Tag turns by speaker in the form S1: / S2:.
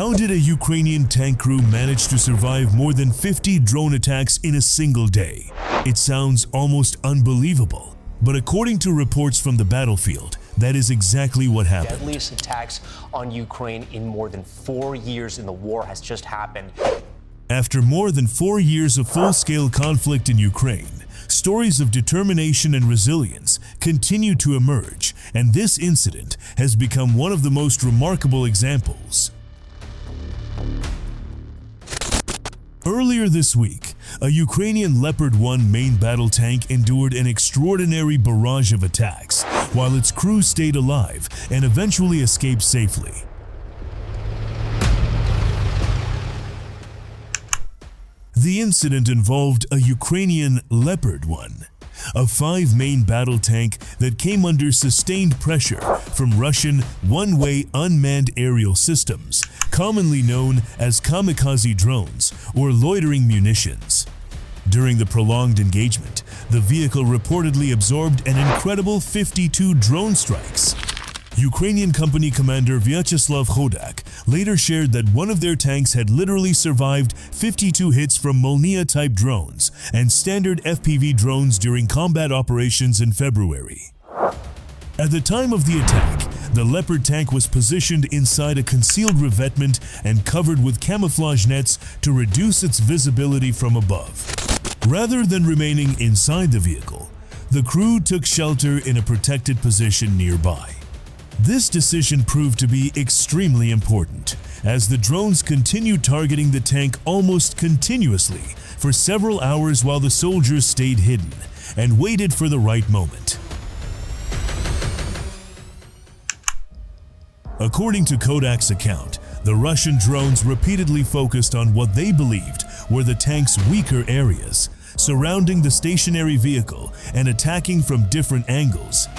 S1: How did a Ukrainian tank crew manage to survive more than 50 drone attacks in a single day? It sounds almost unbelievable, but according to reports from the battlefield, that is exactly what happened.
S2: Deadliest attacks on Ukraine in more than 4 years in the war has just happened.
S1: After more than 4 years of full-scale conflict in Ukraine, stories of determination and resilience continue to emerge, and this incident has become one of the most remarkable examples. Earlier this week, a Ukrainian Leopard 1 main battle tank endured an extraordinary barrage of attacks, while its crew stayed alive and eventually escaped safely. The incident involved a Ukrainian Leopard 1, a 5-main battle tank that came under sustained pressure from Russian one-way unmanned aerial systems, commonly known as kamikaze drones or loitering munitions. During the prolonged engagement, the vehicle reportedly absorbed an incredible 52 drone strikes. Ukrainian company commander Vyacheslav Khodak later shared that one of their tanks had literally survived 52 hits from Molniya-type drones and standard FPV drones during combat operations in February. At the time of the attack, the Leopard tank was positioned inside a concealed revetment and covered with camouflage nets to reduce its visibility from above. Rather than remaining inside the vehicle, the crew took shelter in a protected position nearby. This decision proved to be extremely important, as the drones continued targeting the tank almost continuously for several hours while the soldiers stayed hidden and waited for the right moment. According to Kodak's account, the Russian drones repeatedly focused on what they believed were the tank's weaker areas, surrounding the stationary vehicle and attacking from different angles.